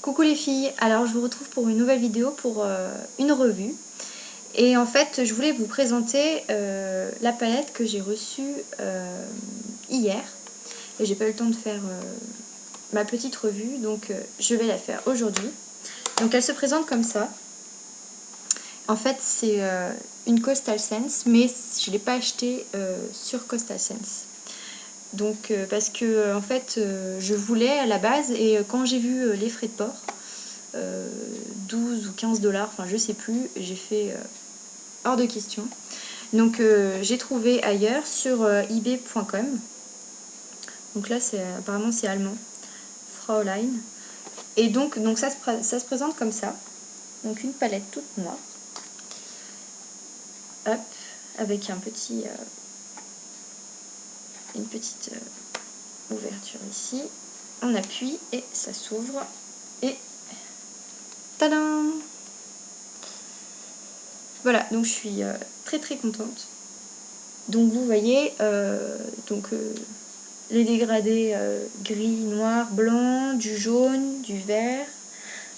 Coucou les filles, alors je vous retrouve pour une nouvelle vidéo pour une revue. Et en fait je voulais vous présenter la palette que j'ai reçue hier. Et j'ai pas eu le temps de faire ma petite revue, donc je vais la faire aujourd'hui. Donc elle se présente comme ça. En fait c'est une Coastal Scents, mais je ne l'ai pas achetée sur Coastal Scents. Donc parce que en fait je voulais à la base, et quand j'ai vu les frais de port 12 ou 15 $, enfin je sais plus, j'ai fait hors de question. Donc j'ai trouvé ailleurs sur ebay.com. donc là c'est apparemment c'est allemand, Fraulein. Et donc ça se présente comme ça. Donc une palette toute noire, hop, avec un petit une petite ouverture ici, on appuie et ça s'ouvre et tadam! Voilà, donc je suis très contente. Donc vous voyez les dégradés gris, noir, blanc, du jaune, du vert,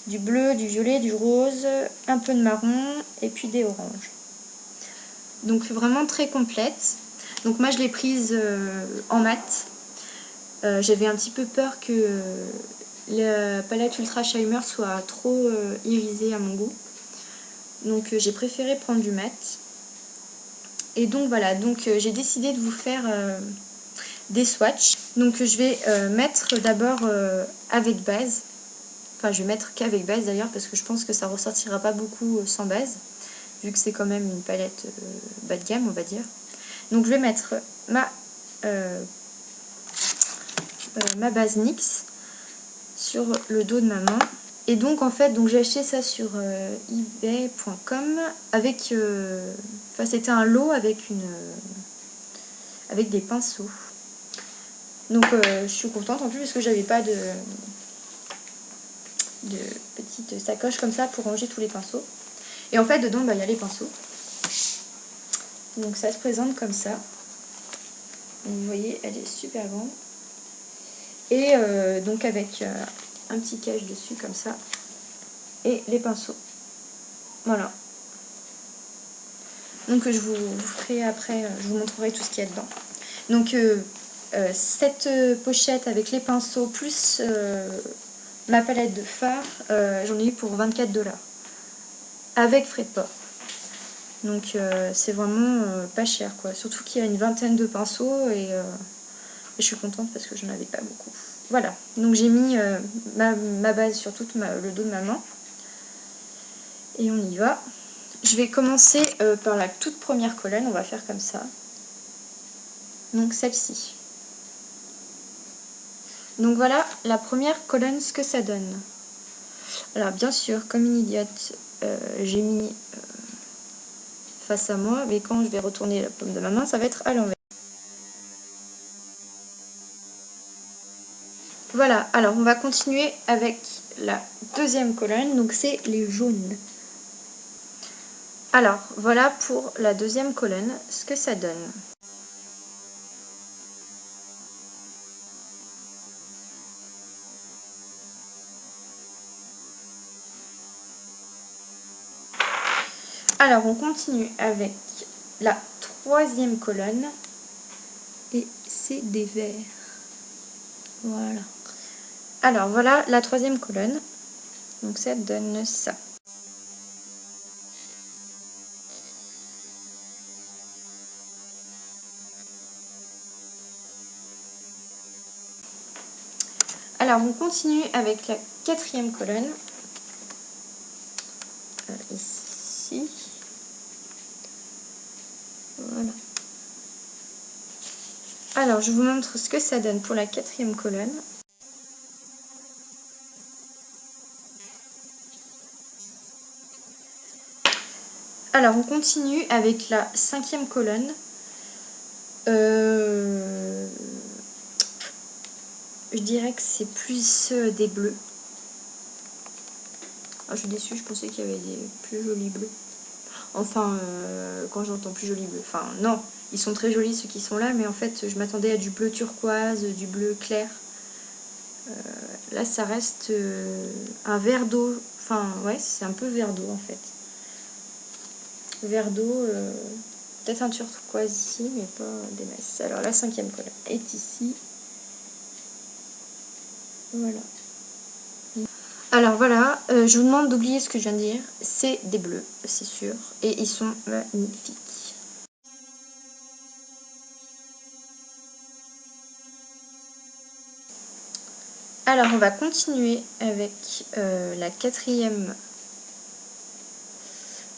du bleu, du violet, du rose, un peu de marron et puis des oranges. Donc vraiment très complète. Donc moi je l'ai prise en mat. J'avais un petit peu peur que la palette Ultra Shimmer soit trop irisée à mon goût. Donc j'ai préféré prendre du mat. Et donc voilà, donc j'ai décidé de vous faire des swatchs. Donc je vais mettre d'abord avec base. Enfin je vais mettre qu'avec base d'ailleurs, parce que je pense que ça ressortira pas beaucoup sans base, vu que c'est quand même une palette bas de gamme on va dire. Donc je vais mettre ma base NYX sur le dos de ma main. Et donc en fait j'ai acheté ça sur ebay.com avec enfin c'était un lot avec avec des pinceaux. Donc je suis contente en plus parce que j'avais pas de petite sacoche comme ça pour ranger tous les pinceaux. Et en fait dedans il y a les pinceaux. Donc ça se présente comme ça. Donc, vous voyez, elle est super grande. Et donc avec un petit cache dessus comme ça. Et les pinceaux. Voilà. Donc je vous ferai après, je vous montrerai tout ce qu'il y a dedans. Donc cette pochette avec les pinceaux plus ma palette de fard, j'en ai eu pour 24 $. Avec frais de port. Donc c'est vraiment pas cher quoi. Surtout qu'il y a une vingtaine de pinceaux et je suis contente parce que j'en avais pas beaucoup. Voilà, donc j'ai mis ma base sur tout le dos de ma main. Et on y va. Je vais commencer par la toute première colonne, on va faire comme ça. Donc celle-ci. Donc voilà la première colonne, ce que ça donne. Alors bien sûr, comme une idiote, j'ai mis face à moi, mais quand je vais retourner la paume de ma main, ça va être à l'envers. Voilà, alors on va continuer avec la deuxième colonne, donc c'est les jaunes. Alors voilà pour la deuxième colonne, ce que ça donne. Alors on continue avec la troisième colonne et c'est des verts. Voilà. Alors voilà la troisième colonne, donc ça donne ça. Alors on continue avec la quatrième colonne, ici. Voilà. Alors je vous montre ce que ça donne pour la quatrième colonne. Alors on continue avec la cinquième colonne. Je dirais que c'est plus des bleus. Ah, je suis déçue, je pensais qu'il y avait des plus jolis bleus. Enfin, quand j'entends plus jolis bleus. Enfin, non, ils sont très jolis ceux qui sont là, mais en fait, je m'attendais à du bleu turquoise, du bleu clair. Là ça reste un verre d'eau, enfin ouais c'est un peu verre d'eau en fait. Verre d'eau, peut-être un turquoise ici mais pas des masses. Alors la 5e colonne est ici. Voilà. Alors voilà, je vous demande d'oublier ce que je viens de dire, c'est des bleus, c'est sûr, et ils sont magnifiques. Alors on va continuer avec la 4e,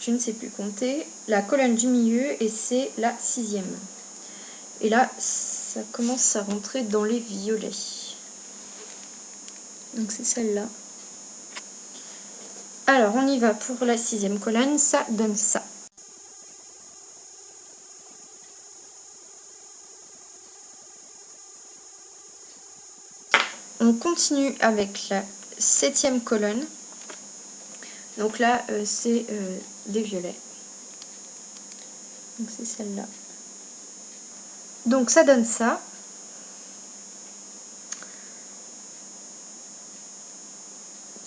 je ne sais plus compter, la colonne du milieu et c'est la 6e. Et là ça commence à rentrer dans les violets. Donc c'est celle-là. Alors on y va pour la 6e colonne, ça donne ça. On continue avec la 7e colonne. Donc là, c'est des violets. Donc c'est celle-là. Donc ça donne ça.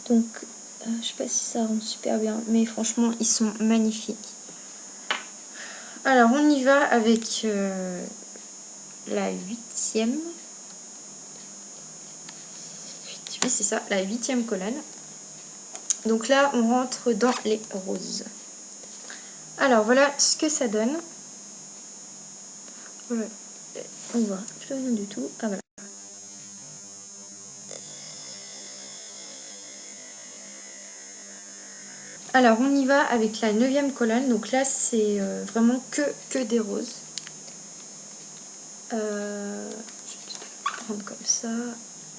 Donc, je sais pas si ça rend super bien, mais franchement, ils sont magnifiques. Alors, on y va avec la 8e. Oui, c'est ça, la 8e colonne. Donc là, on rentre dans les roses. Alors, voilà ce que ça donne. Voilà. On voit plus rien du tout. Ah, voilà. Alors, on y va avec la 9e colonne. Donc là, c'est vraiment que des roses. Je vais prendre comme ça.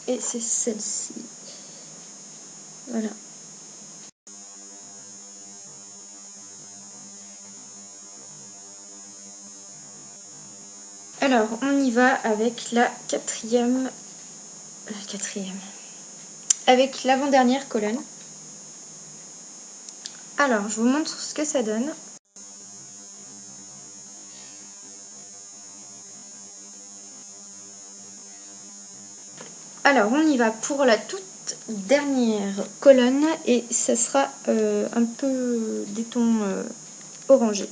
Et c'est celle-ci. Voilà. Alors, on y va avec la 4e. Avec l'avant-dernière colonne. Alors, je vous montre ce que ça donne. Alors, on y va pour la toute dernière colonne et ça sera un peu des tons orangés.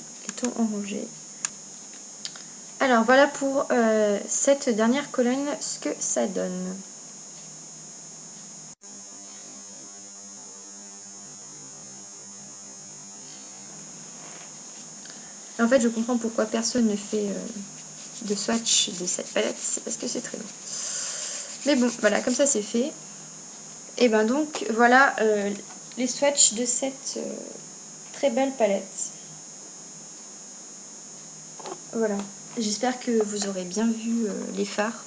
Alors, voilà pour cette dernière colonne ce que ça donne. En fait, je comprends pourquoi personne ne fait de swatch de cette palette, c'est parce que c'est très long. Mais bon, voilà, comme ça c'est fait. Et ben donc, voilà les swatchs de cette très belle palette. Voilà, j'espère que vous aurez bien vu les fards.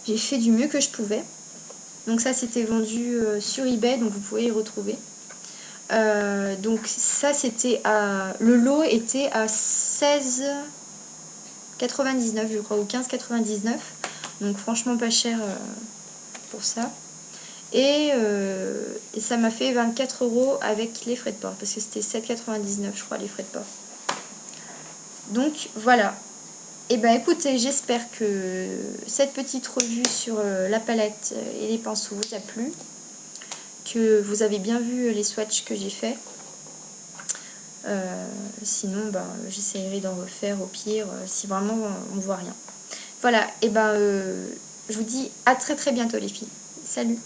J'ai fait du mieux que je pouvais. Donc ça, c'était vendu sur eBay, donc vous pouvez y retrouver. Donc ça, c'était à... Le lot était à 16,99 je crois, ou 15,99. Donc franchement pas cher pour ça. Et ça m'a fait 24 € avec les frais de port, parce que c'était 7,99 je crois les frais de port. Donc voilà. Et ben écoutez, j'espère que cette petite revue sur la palette et les pinceaux vous a plu, que vous avez bien vu les swatchs que j'ai fait. Sinon, ben, j'essaierai d'en refaire au pire si vraiment on ne voit rien. Voilà, et ben je vous dis à très très bientôt les filles. Salut!